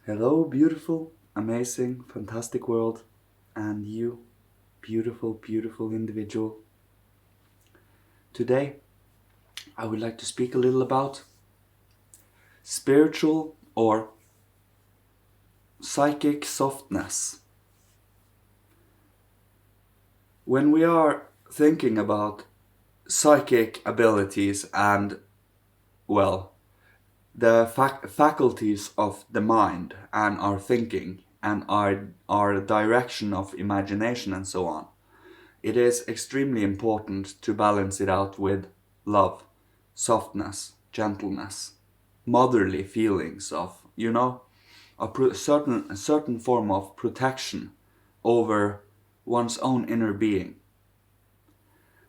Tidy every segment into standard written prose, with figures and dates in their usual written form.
Hello, beautiful, amazing, fantastic world, and you, beautiful, beautiful individual. Today, I would like to speak a little about spiritual or psychic softness. When we are thinking about psychic abilities and, well, the faculties of the mind and our thinking and our direction of imagination and so on, it is extremely important to balance it out with love, softness, gentleness, motherly feelings of, a certain form of protection over one's own inner being.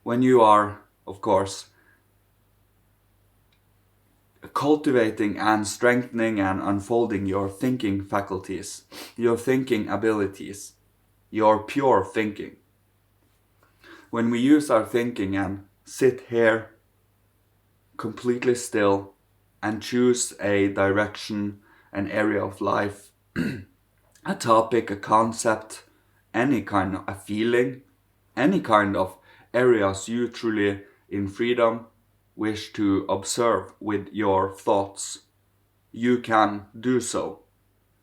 When you are, of course, cultivating and strengthening and unfolding your thinking faculties, your thinking abilities, your pure thinking. When we use our thinking and sit here completely still and choose a direction, an area of life, a topic, a concept, any kind of a feeling, any kind of areas you truly in freedom wish to observe with your thoughts, you can do so.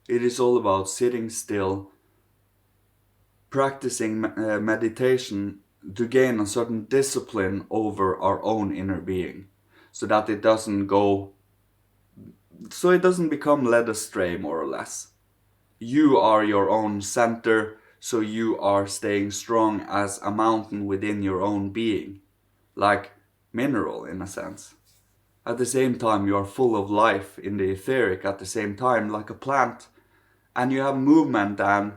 It is all about sitting still, practicing meditation to gain a certain discipline over our own inner being, so that it doesn't become led astray, more or less. You are your own center, so you are staying strong as a mountain within your own being, like mineral in a sense. At the same time, you are full of life in the etheric at the same time, like a plant, and you have movement and,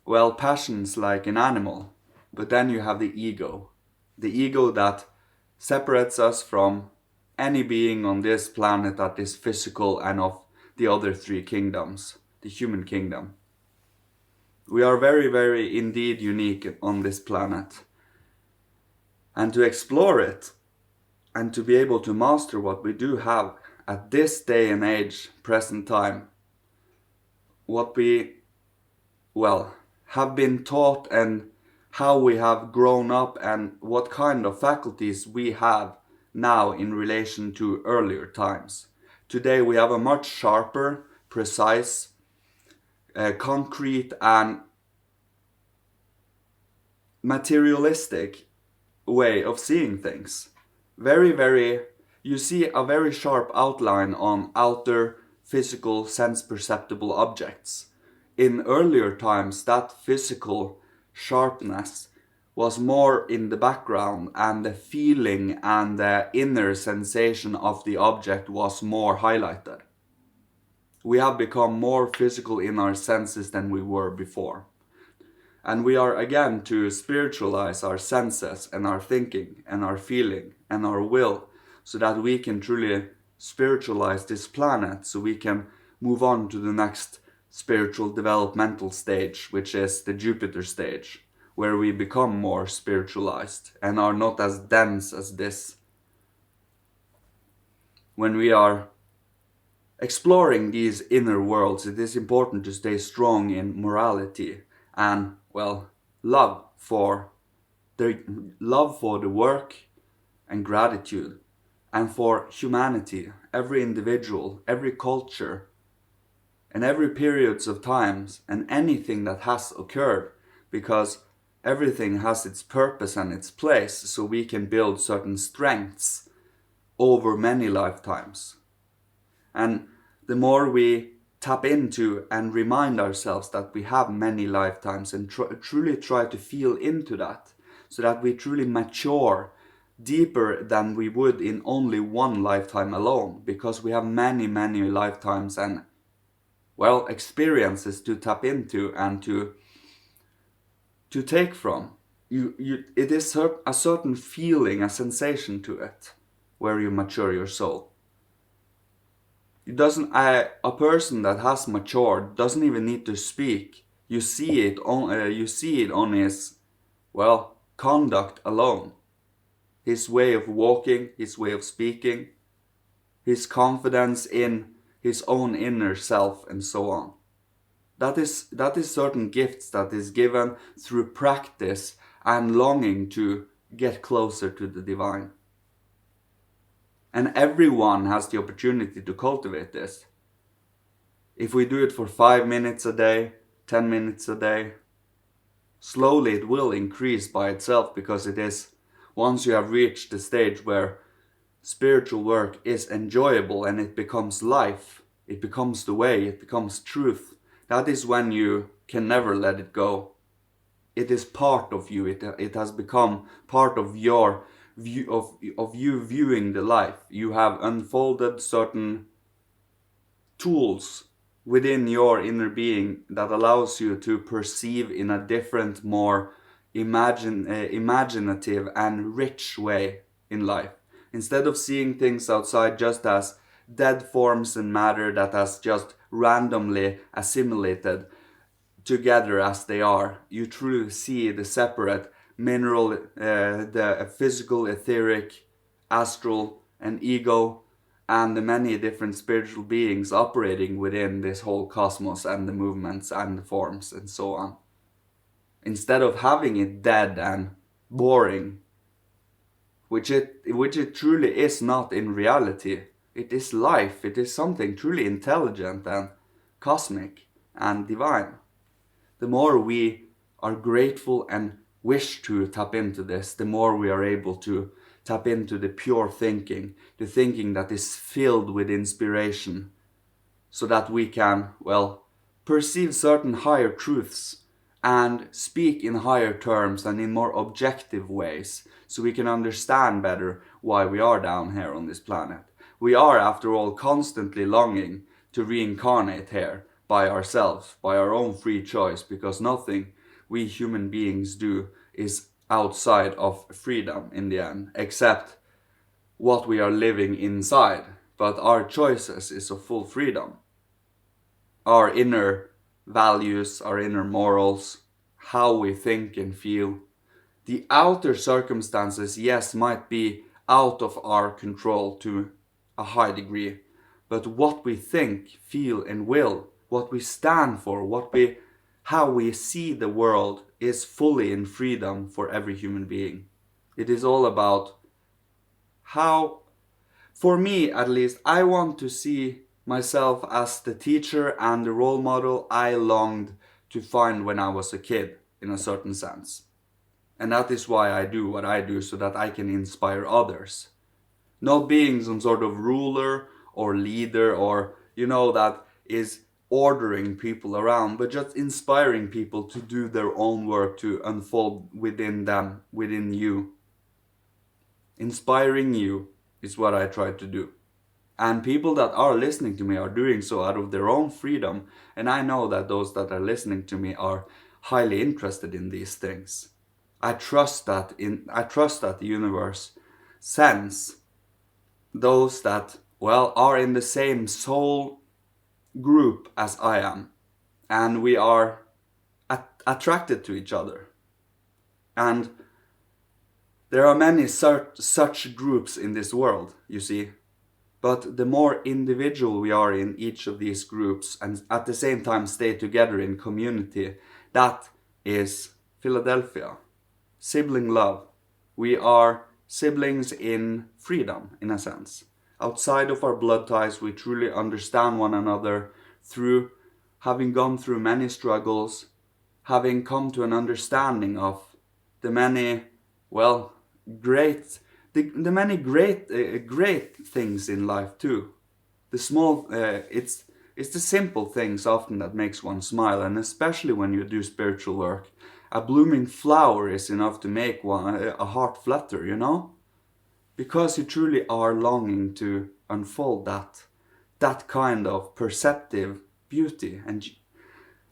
well, passions like an animal. But then you have the ego that separates us from any being on this planet that is physical and of the other three kingdoms, the human kingdom. We are very, very indeed unique on this planet. And to explore it and to be able to master what we do have at this day and age, present time, what we, well, have been taught and how we have grown up and what kind of faculties we have now in relation to earlier times. Today we have a much sharper, precise, concrete and materialistic way of seeing things. You see a very sharp outline on outer physical sense perceptible objects. In earlier times, that physical sharpness was more in the background, and the feeling and the inner sensation of the object was more highlighted. We have become more physical in our senses than we were before. And we are again to spiritualize our senses and our thinking and our feeling and our will, so that we can truly spiritualize this planet, so we can move on to the next spiritual developmental stage, which is the Jupiter stage, where we become more spiritualized and are not as dense as this. When we are exploring these inner worlds, it is important to stay strong in morality and, well, love for the work and gratitude, and for humanity, every individual, every culture, and every periods of times, and anything that has occurred, because everything has its purpose and its place, so we can build certain strengths over many lifetimes. And the more we tap into and remind ourselves that we have many lifetimes, and truly try to feel into that, so that we truly mature deeper than we would in only one lifetime alone, because we have many, many lifetimes and, well, experiences to tap into and to take from. It is a certain feeling, a sensation to it, where you mature your soul. A person that has matured doesn't even need to speak. You see it on his, well, conduct alone. His way of walking, his way of speaking, his confidence in his own inner self, and so on. That is certain gifts that is given through practice and longing to get closer to the divine. And everyone has the opportunity to cultivate this. If we do it for 5 minutes a day, 10 minutes a day, slowly it will increase by itself, because it is, once you have reached the stage where spiritual work is enjoyable and it becomes life, it becomes the way, it becomes truth, that is when you can never let it go. It is part of you, it has become part of your view of you viewing the life. You have unfolded certain tools within your inner being that allows you to perceive in a different, more imaginative and rich way in life. Instead of seeing things outside just as dead forms and matter that has just randomly assimilated together as they are, you truly see the separate mineral, the physical, etheric, astral, and ego, and the many different spiritual beings operating within this whole cosmos, and the movements and the forms and so on. Instead of having it dead and boring, which it truly is not in reality. It is life, it is something truly intelligent and cosmic and divine. The more we are grateful and wish to tap into this, the more we are able to tap into the pure thinking, the thinking that is filled with inspiration, so that we can, well, perceive certain higher truths and speak in higher terms and in more objective ways, so we can understand better why we are down here on this planet. We are, after all, constantly longing to reincarnate here by ourselves, by our own free choice, because nothing we human beings do is outside of freedom in the end, except what we are living inside. But our choices is of full freedom. Our inner values, our inner morals, how we think and feel. The outer circumstances, yes, might be out of our control to a high degree, but what we think, feel, and will, what we stand for, how we see the world, is fully in freedom for every human being. It is all about how, for me at least, I want to see myself as the teacher and the role model I longed to find when I was a kid, in a certain sense. And that is why I do what I do, so that I can inspire others. Not being some sort of ruler or leader, or, that is ordering people around, but just inspiring people to do their own work, to unfold within them, within you. Inspiring you is what I try to do. And people that are listening to me are doing so out of their own freedom. And I know that those that are listening to me are highly interested in these things. I trust that the universe sends those that, well, are in the same soul group as I am. And we are attracted to each other. And there are many such groups in this world, you see. But the more individual we are in each of these groups, and at the same time stay together in community, that is Philadelphia. Sibling love. We are siblings in freedom, in a sense. Outside of our blood ties, we truly understand one another through having gone through many struggles, having come to an understanding of the many, well, the many great things in life too. The small, it's the simple things often that makes one smile, and especially when you do spiritual work. A blooming flower is enough to make a heart flutter, because you truly are longing to unfold that kind of perceptive beauty, and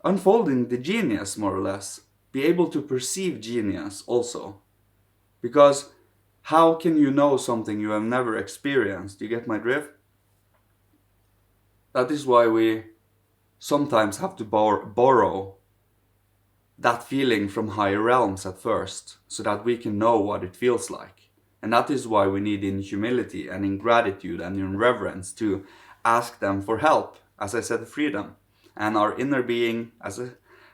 unfolding the genius, more or less. Be able to perceive genius also, because how can you know something you have never experienced? You get my drift? That is why we sometimes have to borrow that feeling from higher realms at first, so that we can know what it feels like. And that is why we need, in humility and in gratitude and in reverence, to ask them for help, as I said, freedom. And our inner being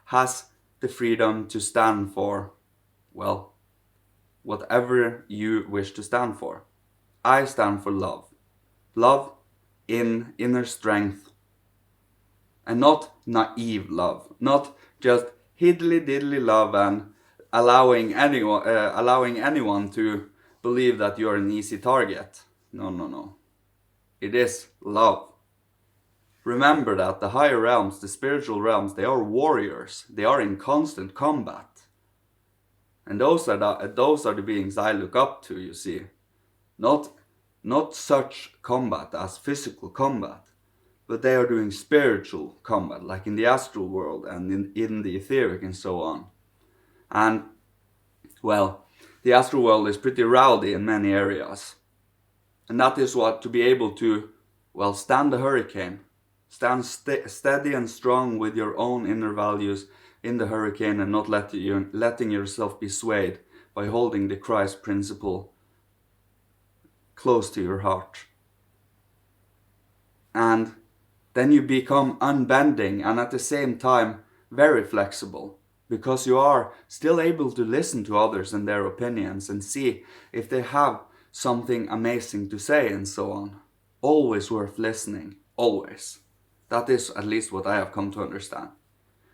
has the freedom to stand for, well, whatever you wish to stand for. I stand for love. Love in inner strength, and not naive love, not just hiddly diddly love and allowing anyone to believe that you're an easy target. No, no, no. It is love. Remember that the higher realms, the spiritual realms, they are warriors. They are in constant combat. And those are the beings I look up to, you see. Not such combat as physical combat, but they are doing spiritual combat, like in the astral world and in the etheric and so on. And, well, the astral world is pretty rowdy in many areas. And that is what, to be able to, well, stand the hurricane, stand steady and strong with your own inner values in the hurricane and not letting yourself be swayed by holding the Christ principle close to your heart. And then you become unbending and at the same time very flexible, because you are still able to listen to others and their opinions and see if they have something amazing to say and so on. Always worth listening, always. That is at least what I have come to understand.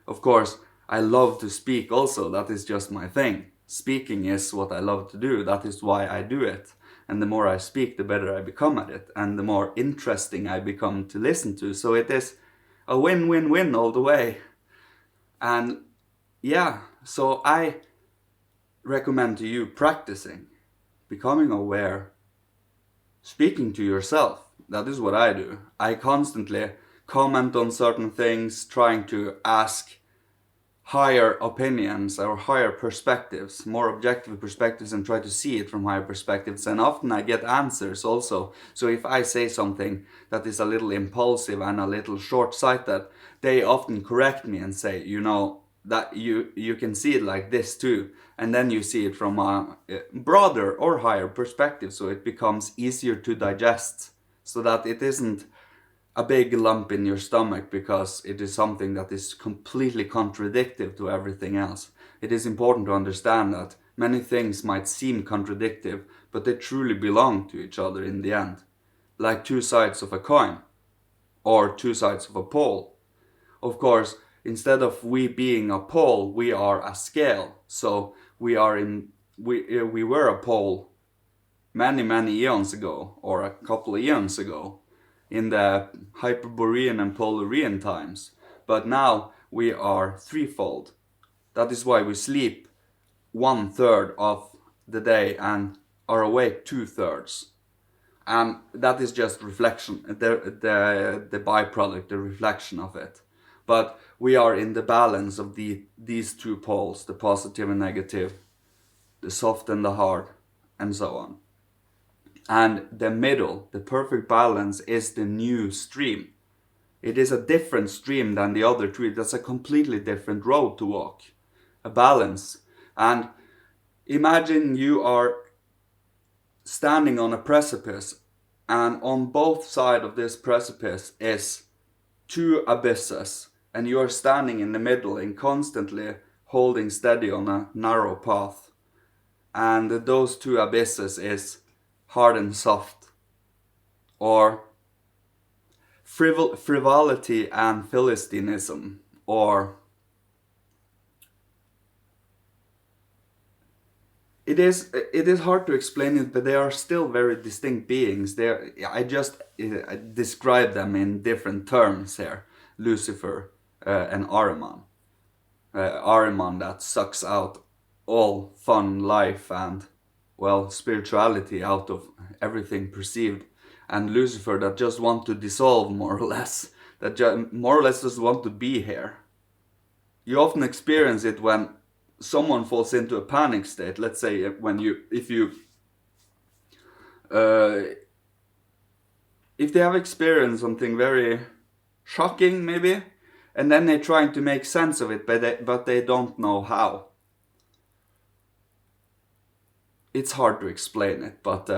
Of course, I love to speak also, that is just my thing. Speaking is what I love to do, that is why I do it. And the more I speak, the better I become at it, and the more interesting I become to listen to. So it is a win-win-win all the way. And yeah, so I recommend to you practicing, becoming aware, speaking to yourself. That is what I do. I constantly comment on certain things, trying to ask higher opinions or higher perspectives, more objective perspectives, and try to see it from higher perspectives. And often I get answers also. So if I say something that is a little impulsive and a little short-sighted, they often correct me and say, you know, that you can see it like this too. And then you see it from a broader or higher perspective, so it becomes easier to digest, so that it isn't a big lump in your stomach because it is something that is completely contradictory to everything else. It is important to understand that many things might seem contradictory, but they truly belong to each other in the end. Like two sides of a coin, or two sides of a pole. Of course, instead of we being a pole, we are a scale. So we were a pole many eons ago, or a couple of eons ago, in the Hyperborean and Polarian times. But now we are threefold. That is why we sleep 1/3 of the day and are awake 2/3. And that is just reflection, the byproduct, the reflection of it. But we are in the balance of these two poles, the positive and negative, the soft and the hard, and so on. And the middle, the perfect balance, is the new stream. It is a different stream than the other two. That's a completely different road to walk. A balance. And imagine you are standing on a precipice, and on both sides of this precipice is two abysses, and you are standing in the middle and constantly holding steady on a narrow path. And those two abysses is hard and soft, or frivolity and philistinism, or it is hard to explain it, but they are still very distinct beings. I just describe them in different terms here. Lucifer and Ahriman. Ahriman that sucks out all fun life and, well, spirituality out of everything perceived, and Lucifer that just want to dissolve, more or less, that more or less just want to be here. You often experience it when someone falls into a panic state. Let's say if they have experienced something very shocking, maybe, and then they're trying to make sense of it, but they don't know how. It's hard to explain it, but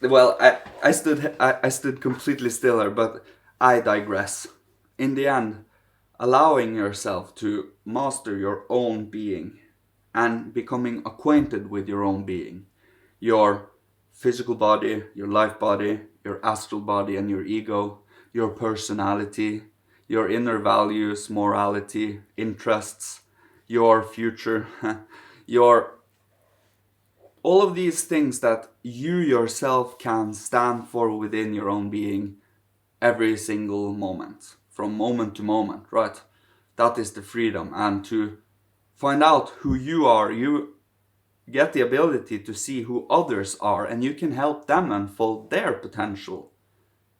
Well, I stood completely stiller, but I digress. In the end, allowing yourself to master your own being and becoming acquainted with your own being, your physical body, your life body, your astral body, and your ego, your personality, your inner values, morality, interests, your future, your all of these things that you yourself can stand for within your own being every single moment, from moment to moment, right? That is the freedom. And to find out who you are, you get the ability to see who others are, and you can help them unfold their potential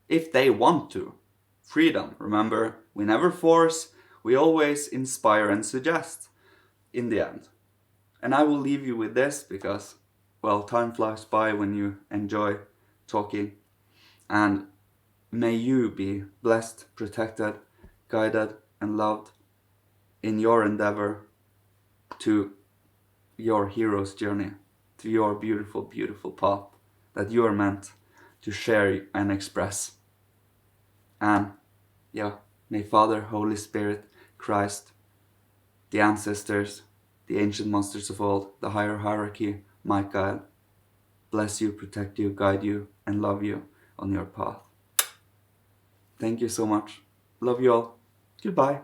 if they want to. Freedom, remember, we never force, we always inspire and suggest in the end. And I will leave you with this because, well, time flies by when you enjoy talking. And may you be blessed, protected, guided, and loved in your endeavor to your hero's journey, to your beautiful, beautiful path that you are meant to share and express. And yeah, may Father, Holy Spirit, Christ, the ancestors, the ancient masters of old, the higher hierarchy, Michael, bless you, protect you, guide you, and love you on your path. Thank you so much. Love you all. Goodbye.